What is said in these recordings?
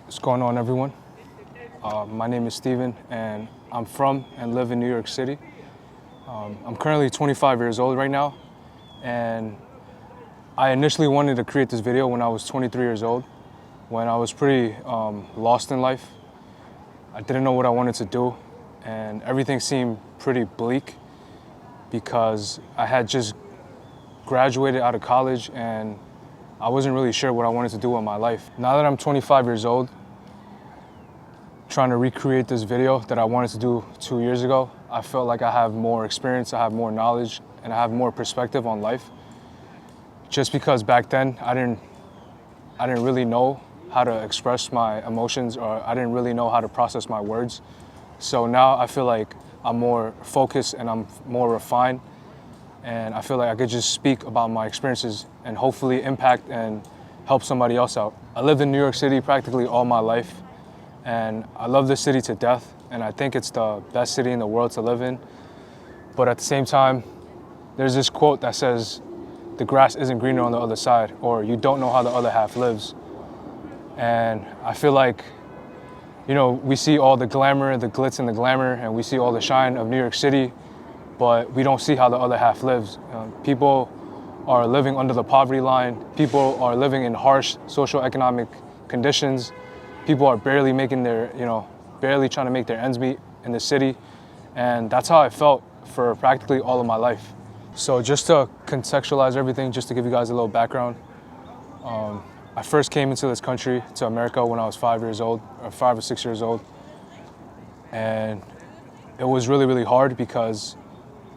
What's going on, everyone? My name is Steven, and I'm from and live in New York City. I'm currently 25 years old right now, and I initially wanted to create this video when I was 23 years old, when I was pretty lost in life. I didn't know what I wanted to do, and everything seemed pretty bleak because I had just graduated out of college and I wasn't really sure what I wanted to do with my life. Now that I'm 25 years old, trying to recreate this video that I wanted to do 2 years ago, I felt like I have more experience, I have more knowledge, and I have more perspective on life. Just because back then I didn't really know how to express my emotions, or I didn't really know how to process my words. So now I feel like I'm more focused and I'm more refined, and I feel like I could just speak about my experiences and hopefully impact and help somebody else out. I lived in New York City practically all my life, and I love this city to death, and I think it's the best city in the world to live in. But at the same time, there's this quote that says, "The grass isn't greener on the other side," or "You don't know how the other half lives." And I feel like, you know, we see all the glamour, the glitz and the glamour, and we see all the shine of New York City, but we don't see how the other half lives. People are living under the poverty line. People are living in harsh socioeconomic conditions. People are barely making their, barely trying to make their ends meet in the city. And that's how I felt for practically all of my life. So just to contextualize everything, just to give you guys a little background, I first came into this country, to America, when I was 5 years old, or 5 or 6 years old. And it was really, really hard because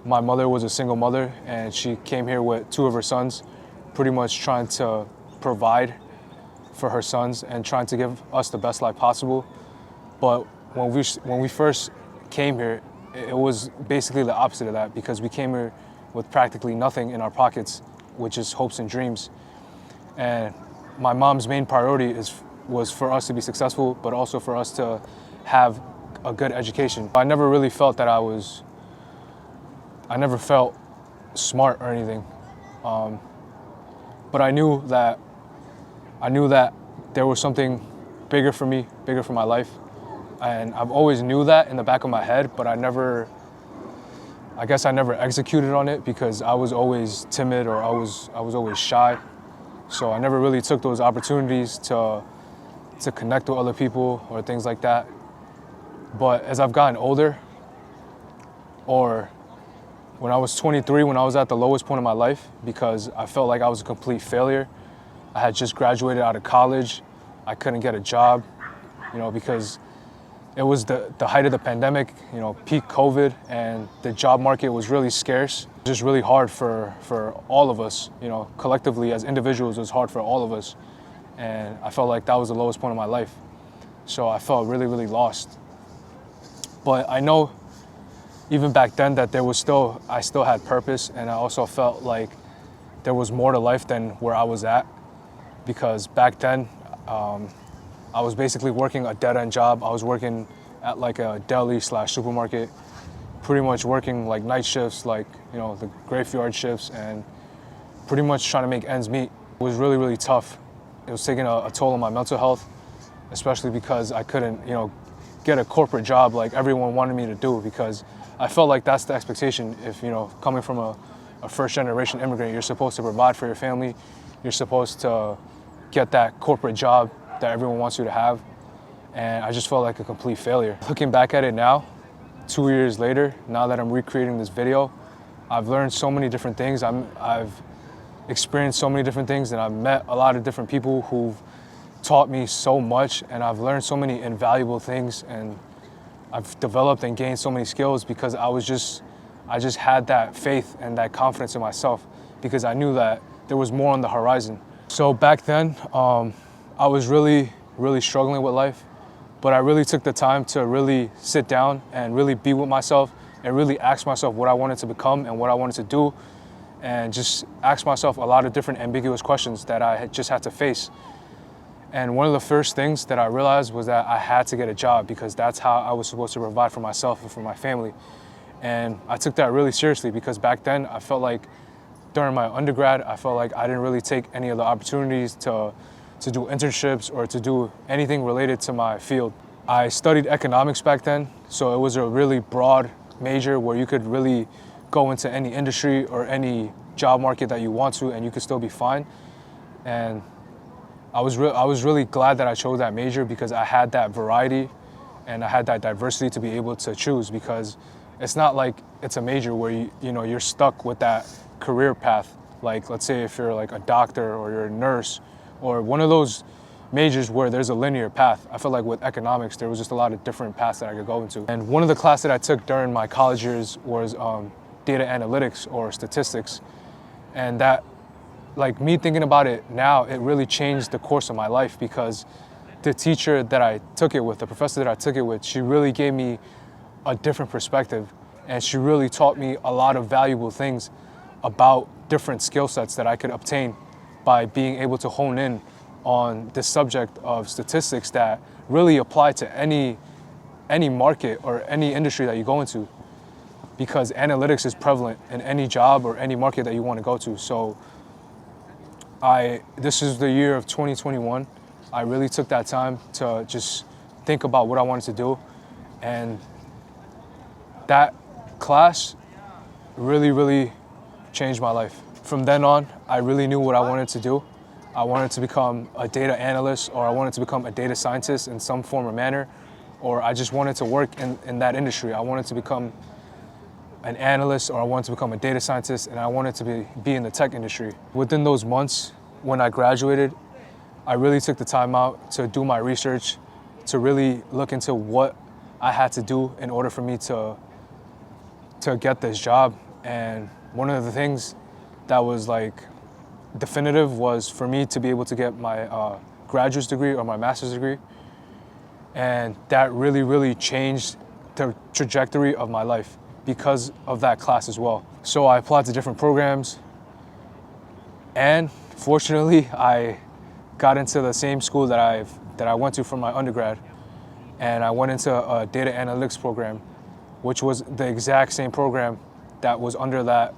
my mother was a single mother, and she came here with 2 of her sons, pretty much trying to provide for her sons and trying to give us the best life possible. But when we first came here, it was basically the opposite of that, because we came here with practically nothing in our pockets, which is hopes and dreams. And my mom's main priority was for us to be successful, but also for us to have a good education. I never really felt that I never felt smart or anything. But I knew that there was something bigger for me, bigger for my life. And I've always knew that in the back of my head, but I guess I never executed on it because I was always timid, or I was always shy. So I never really took those opportunities to connect with other people or things like that. But as I've gotten older, or when I was 23, when I was at the lowest point of my life, because I felt like I was a complete failure, I had just graduated out of college. I couldn't get a job, because it was the height of the pandemic, peak COVID, and the job market was really scarce. It was just really hard for all of us, collectively as individuals, it was hard for all of us. And I felt like that was the lowest point of my life. So I felt really, really lost. But I know even back then that I still had purpose, and I also felt like there was more to life than where I was at. Because back then, I was basically working a dead-end job. I was working at like a deli/supermarket, pretty much working like night shifts, like, the graveyard shifts, and pretty much trying to make ends meet. It was really, really tough. It was taking a toll on my mental health, especially because I couldn't, get a corporate job like everyone wanted me to do, because I felt like that's the expectation. If, coming from a first-generation immigrant, you're supposed to provide for your family. You're supposed to get that corporate job that everyone wants you to have. And I just felt like a complete failure. Looking back at it now, 2 years later, now that I'm recreating this video, I've learned so many different things. I've experienced so many different things, and I've met a lot of different people who've taught me so much, and I've learned so many invaluable things, and I've developed and gained so many skills because I just had that faith and that confidence in myself, because I knew that there was more on the horizon. So back then, I was really, really struggling with life, but I really took the time to really sit down and really be with myself and really ask myself what I wanted to become and what I wanted to do, and just ask myself a lot of different ambiguous questions that I just had to face. And one of the first things that I realized was that I had to get a job, because that's how I was supposed to provide for myself and for my family. And I took that really seriously, because back then I felt like during my undergrad, I felt like I didn't really take any of the opportunities to do internships or to do anything related to my field. I studied economics back then, so it was a really broad major where you could really go into any industry or any job market that you want to, and you could still be fine. And I was really glad that I chose that major, because I had that variety and I had that diversity to be able to choose, because it's not like it's a major where you're stuck with that career path. Like, let's say if you're like a doctor or you're a nurse or one of those majors where there's a linear path. I feel like with economics, there was just a lot of different paths that I could go into. And one of the classes that I took during my college years was data analytics or statistics. And that, like, me thinking about it now, it really changed the course of my life, because the teacher that I took it with, the professor that I took it with, she really gave me a different perspective. And she really taught me a lot of valuable things about different skill sets that I could obtain by being able to hone in on this subject of statistics that really apply to any market or any industry that you go into, because analytics is prevalent in any job or any market that you want to go to. So this is the year of 2021. I really took that time to just think about what I wanted to do, and that class really, really changed my life. From then on, I really knew what I wanted to do. I wanted to become a data analyst, or I wanted to become a data scientist in some form or manner, or I just wanted to work in that industry. I wanted to become an analyst, or I wanted to become a data scientist, and I wanted to be in the tech industry. Within those months when I graduated, I really took the time out to do my research, to really look into what I had to do in order for me to get this job. And one of the things that was like definitive was for me to be able to get my graduate degree or my master's degree. And that really, really changed the trajectory of my life because of that class as well. So I applied to different programs, and fortunately I got into the same school that I went to for my undergrad, and I went into a data analytics program, which was the exact same program that was under that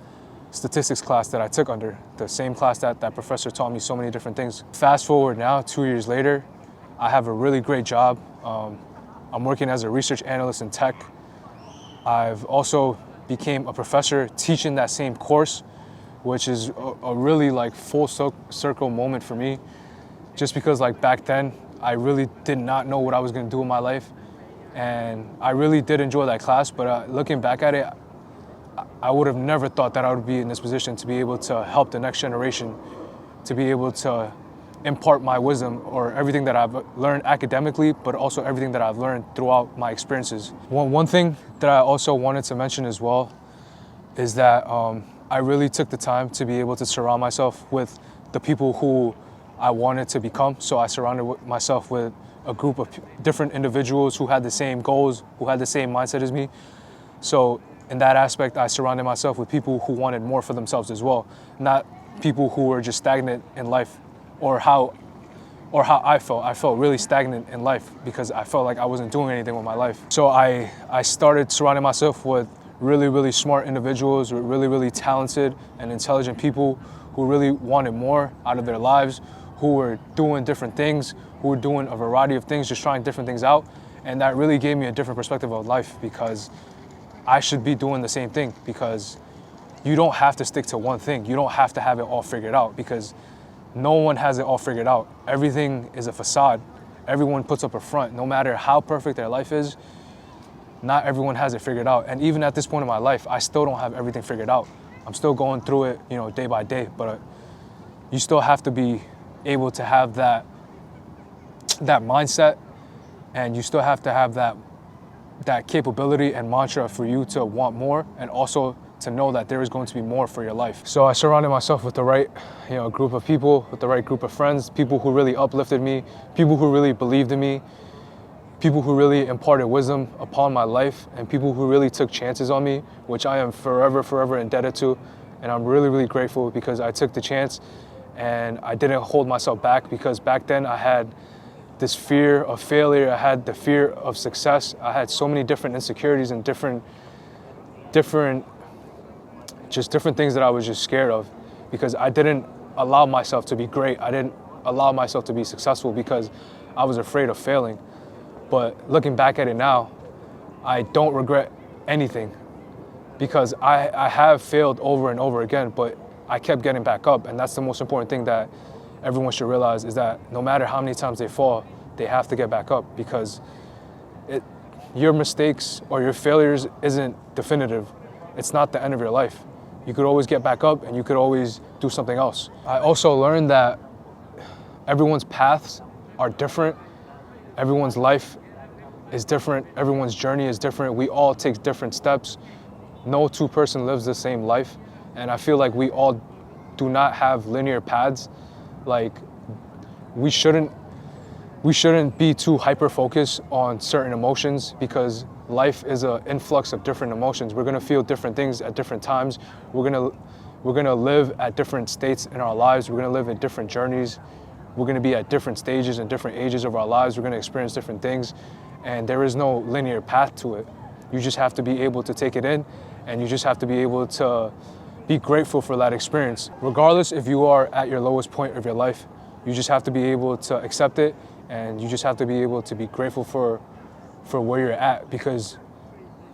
statistics class that I took under, the same class that professor taught me so many different things. Fast forward now, 2 years later, I have a really great job. I'm working as a research analyst in tech. I've also became a professor teaching that same course, which is a really like full circle moment for me, just because like back then, I really did not know what I was gonna do in my life. And I really did enjoy that class, but looking back at it, I would have never thought that I would be in this position to be able to help the next generation, to be able to impart my wisdom or everything that I've learned academically, but also everything that I've learned throughout my experiences. One thing that I also wanted to mention as well is that I really took the time to be able to surround myself with the people who I wanted to become. So I surrounded myself with a group of different individuals who had the same goals, who had the same mindset as me. So in that aspect, I surrounded myself with people who wanted more for themselves as well, not people who were just stagnant in life or how I felt. I felt really stagnant in life because I felt like I wasn't doing anything with my life. So I started surrounding myself with really, really smart individuals, with really, really talented and intelligent people who really wanted more out of their lives, who were doing different things, who were doing a variety of things, just trying different things out. And that really gave me a different perspective of life, because I should be doing the same thing, because you don't have to stick to one thing. You don't have to have it all figured out, because no one has it all figured out. Everything is a facade. Everyone puts up a front. No matter how perfect their life is, not everyone has it figured out. And even at this point in my life, I still don't have everything figured out. I'm still going through it, day by day, but you still have to be able to have that mindset, and you still have to have that capability and mantra for you to want more, and also to know that there is going to be more for your life. So I surrounded myself with the right, group of people, with the right group of friends, people who really uplifted me, people who really believed in me, people who really imparted wisdom upon my life, and people who really took chances on me, which I am forever, forever indebted to. And I'm really, really grateful, because I took the chance and I didn't hold myself back, because back then I had this fear of failure. I had the fear of success. I had so many different insecurities and different things that I was just scared of, because I didn't allow myself to be great. I didn't allow myself to be successful because I was afraid of failing. But looking back at it now, I don't regret anything, because I have failed over and over again, but I kept getting back up. And that's the most important thing that everyone should realize, is that no matter how many times they fall, they have to get back up, because your mistakes or your failures isn't definitive. It's not the end of your life. You could always get back up, and you could always do something else. I also learned that everyone's paths are different. Everyone's life is different. Everyone's journey is different. We all take different steps. No two-person lives the same life. And I feel like we all do not have linear paths. Like, we shouldn't be too hyper-focused on certain emotions, because life is an influx of different emotions. We're gonna feel different things at different times. We're gonna live at different states in our lives. We're gonna live in different journeys. We're gonna be at different stages and different ages of our lives. We're gonna experience different things, and there is no linear path to it. You just have to be able to take it in, and you just have to be able to be grateful for that experience. Regardless if you are at your lowest point of your life, you just have to be able to accept it, and you just have to be able to be grateful for where you're at, because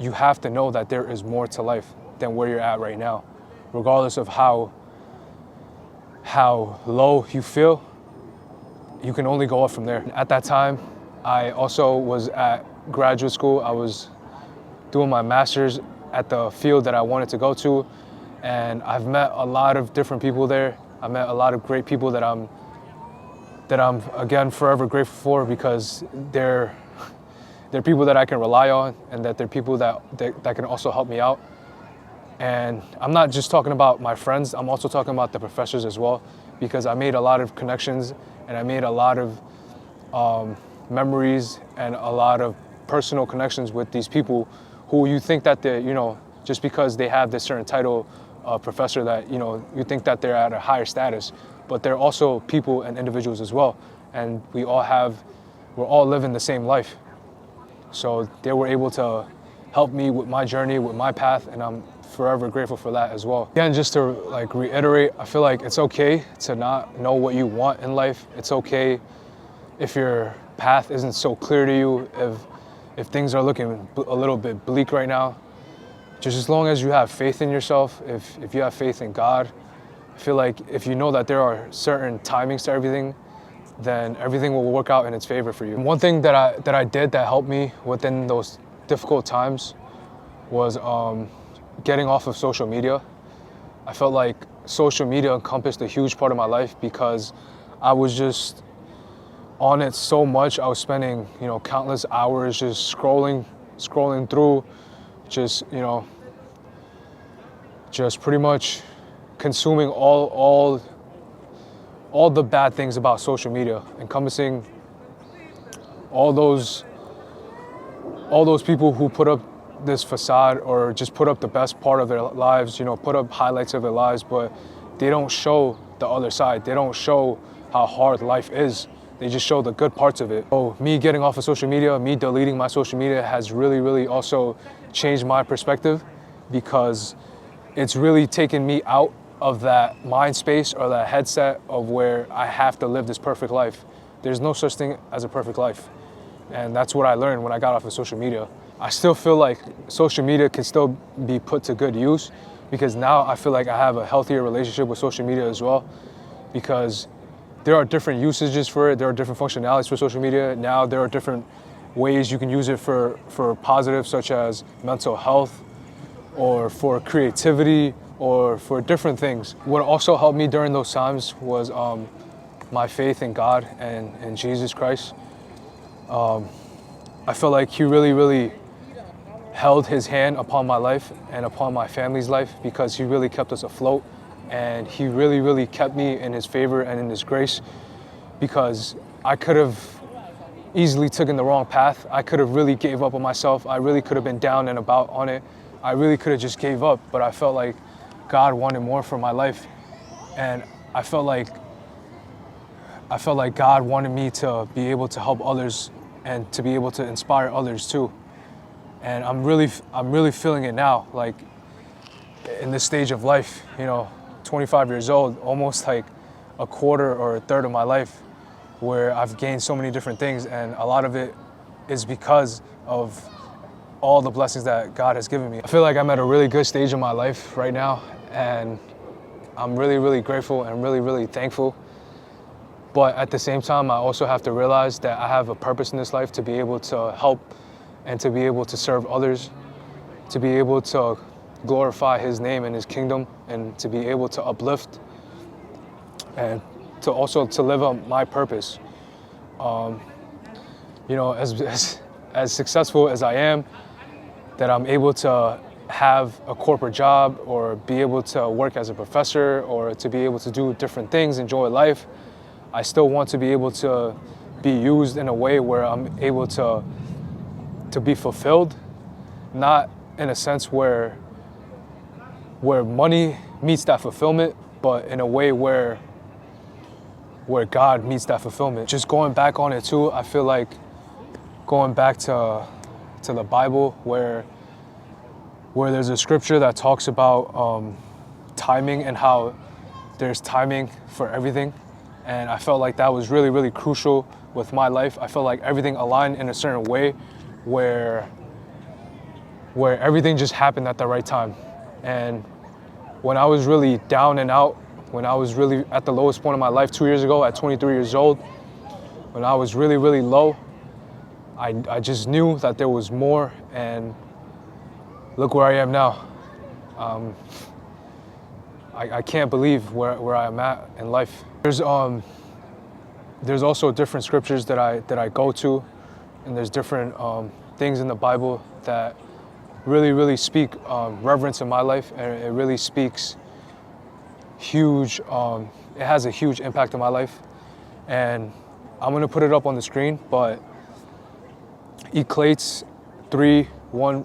you have to know that there is more to life than where you're at right now. Regardless of how low you feel, you can only go up from there. At that time, I also was at graduate school. I was doing my master's at the field that I wanted to go to, and I've met a lot of different people there. I met a lot of great people that I'm again forever grateful for, because they're people that I can rely on, and that they're people that can also help me out. And I'm not just talking about my friends, I'm also talking about the professors as well, because I made a lot of connections, and I made a lot of memories and a lot of personal connections with these people who you think that they're, just because they have this certain title, professor, that, you think that they're at a higher status, but they're also people and individuals as well. And we're all living the same life. So they were able to help me with my journey, with my path, and I'm forever grateful for that as well. Again, just to reiterate, I feel like it's okay to not know what you want in life. It's okay if your path isn't so clear to you, if things are looking a little bit bleak right now. Just as long as you have faith in yourself, if you have faith in God, I feel like if you know that there are certain timings to everything, then everything will work out in its favor for you. One thing that I did that helped me within those difficult times was getting off of social media. I felt like social media encompassed a huge part of my life, because I was just on it so much. I was spending, countless hours just scrolling through, just pretty much consuming all the bad things about social media, encompassing all those people who put up this facade or just put up the best part of their lives, put up highlights of their lives, but they don't show the other side. They don't show how hard life is. They just show the good parts of it. So me getting off of social media, me deleting my social media has really, really also changed my perspective, because it's really taken me out of that mind space or that headset of where I have to live this perfect life. There's no such thing as a perfect life. And that's what I learned when I got off of social media. I still feel like social media can still be put to good use, because now I feel like I have a healthier relationship with social media as well, because there are different usages for it. There are different functionalities for social media. Now there are different ways you can use it for positive, such as mental health or for creativity or for different things. What also helped me during those times was my faith in God and in Jesus Christ. I feel like he really, really held his hand upon my life and upon my family's life, because he really kept us afloat, and he really, really kept me in his favor and in his grace, because I could have easily taken the wrong path. I could have really gave up on myself. I really could have been down and about on it. I really could have just gave up, but I felt like God wanted more for my life, and I felt like God wanted me to be able to help others and to be able to inspire others too. And I'm really feeling it now, like in this stage of life, 25 years old, almost like a quarter or a third of my life, where I've gained so many different things, and a lot of it is because of all the blessings that God has given me. I feel like I'm at a really good stage in my life right now, and I'm really, really grateful and really, really thankful. But at the same time, I also have to realize that I have a purpose in this life to be able to help and to be able to serve others, to be able to glorify his name and his kingdom, and to be able to uplift and to also to live up my purpose. As successful as I am, that I'm able to have a corporate job or be able to work as a professor or to be able to do different things, enjoy life, I still want to be able to be used in a way where I'm able to be fulfilled, not in a sense where money meets that fulfillment, but in a way where God meets that fulfillment. Just going back on it too, I feel like going back to the Bible, where there's a scripture that talks about timing and how there's timing for everything. And I felt like that was really, really crucial with my life. I felt like everything aligned in a certain way where everything just happened at the right time. And when I was really down and out, when I was really at the lowest point of my life 2 years ago at 23 years old, when I was really, really low, I just knew that there was more, and look where I am now. I can't believe where I am at in life. There's also different scriptures that I go to, and there's different things in the Bible that really, really speak reverence in my life, and it really speaks huge, it has a huge impact on my life. And I'm gonna put it up on the screen, but Ecclesiastes 3:1,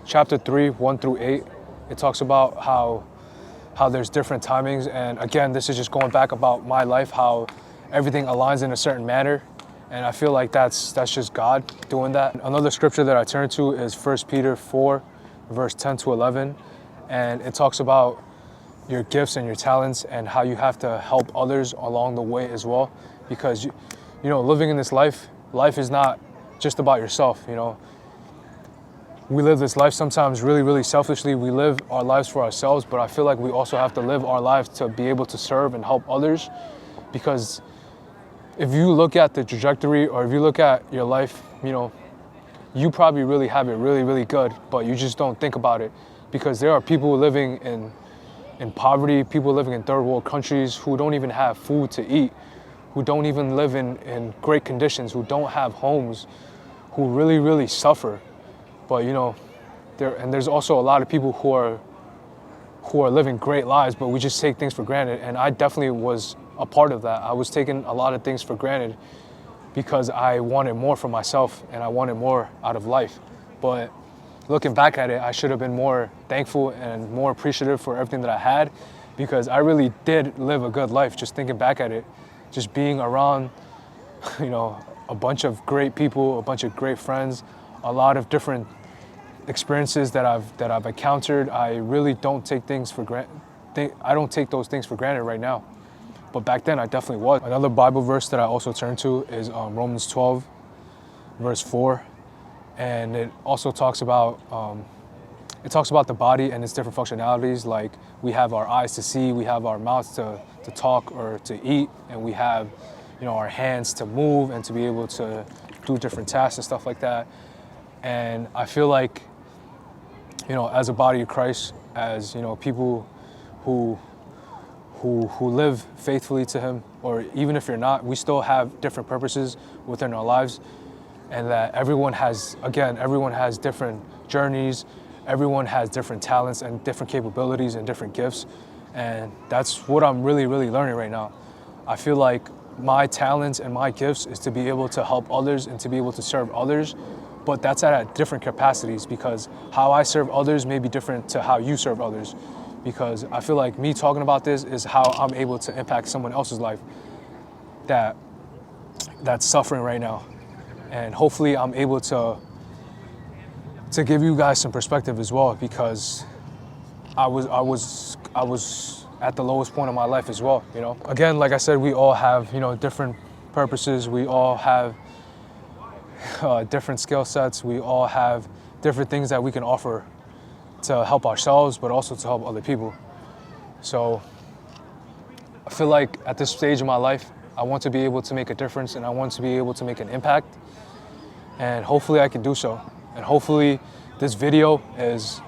chapter 3, 1 through 8, it talks about how there's different timings. And again, this is just going back about my life, how everything aligns in a certain manner. And I feel like that's just God doing that. Another scripture that I turn to is 1 Peter 4, verse 10 to 11. And it talks about your gifts and your talents and how you have to help others along the way as well. Because, living in this life is not just about yourself, We live this life sometimes really, really selfishly. We live our lives for ourselves, but I feel like we also have to live our lives to be able to serve and help others. Because if you look at the trajectory, or if you look at your life, you probably really have it really, really good, but you just don't think about it, because there are people living in poverty, people living in third world countries who don't even have food to eat, who don't even live in great conditions, who don't have homes, who really, really suffer. But there's also a lot of people who are living great lives, but we just take things for granted. And I definitely was a part of that. I was taking a lot of things for granted because I wanted more for myself and I wanted more out of life. But looking back at it, I should have been more thankful and more appreciative for everything that I had, because I really did live a good life. Just thinking back at it, just being around, a bunch of great people, a bunch of great friends, a lot of different experiences that I've encountered. I really don't take things for granted. I don't take those things for granted right now. But back then, I definitely was. Another Bible verse that I also turn to is Romans 12, verse 4. And it also talks about the body and its different functionalities. Like, we have our eyes to see, we have our mouths to talk or to eat, and we have, our hands to move and to be able to do different tasks and stuff like that. And I feel like, as a body of Christ, as people who live faithfully to Him, or even if you're not, we still have different purposes within our lives. And that everyone has different journeys, everyone has different talents and different capabilities and different gifts. And that's what I'm really, really learning right now. I feel like my talents and my gifts is to be able to help others and to be able to serve others, but that's at different capacities, because how I serve others may be different to how you serve others. Because I feel like me talking about this is how I'm able to impact someone else's life that's suffering right now. And hopefully I'm able to give you guys some perspective as well, because I was at the lowest point of my life as well, Again, like I said, we all have, different purposes. We all have different skill sets. We all have different things that we can offer to help ourselves, but also to help other people. So I feel like at this stage of my life, I want to be able to make a difference, and I want to be able to make an impact. And hopefully I can do so. And hopefully this video is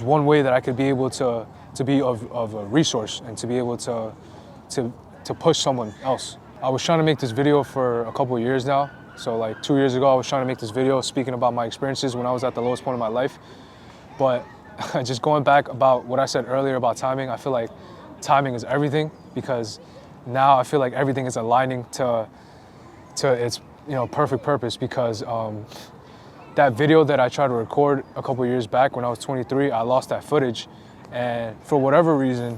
one way that I could be able to be of a resource and to be able to push someone else. I was trying to make this video for a couple of years now. So like 2 years ago, I was trying to make this video speaking about my experiences when I was at the lowest point of my life. But just going back about what I said earlier about timing, I feel like timing is everything, because now I feel like everything is aligning to its perfect purpose. Because that video that I tried to record a couple years back when I was 23, I lost that footage, and for whatever reason,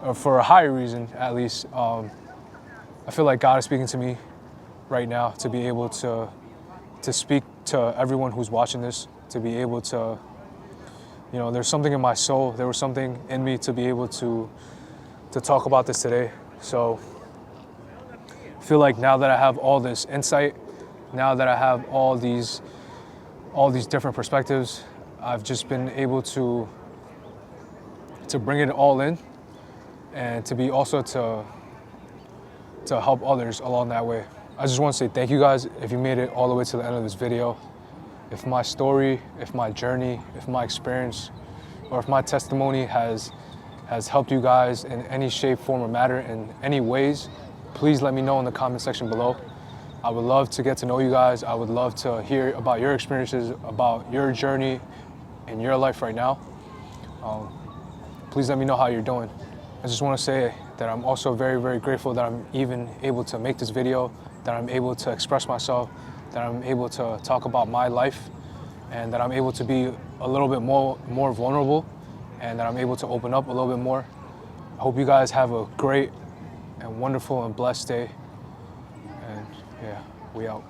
or for a higher reason at least, I feel like God is speaking to me right now to be able to speak to everyone who's watching this, to be able to, there's something in my soul, there was something in me to be able to talk about this today. So I feel like now that I have all this insight, now that I have all these different perspectives, I've just been able to bring it all in, and to be also to help others along that way. I just want to say thank you guys if you made it all the way to the end of this video. If my story, if my journey, if my experience, or if my testimony has helped you guys in any shape, form, or matter in any ways, please let me know in the comment section below. I would love to get to know you guys. I would love to hear about your experiences, about your journey in your life right now. Please let me know how you're doing. I just want to say that I'm also very, very grateful that I'm even able to make this video, that I'm able to express myself, that I'm able to talk about my life, and that I'm able to be a little bit more vulnerable, and that I'm able to open up a little bit more. I hope you guys have a great and wonderful and blessed day. And yeah, we out.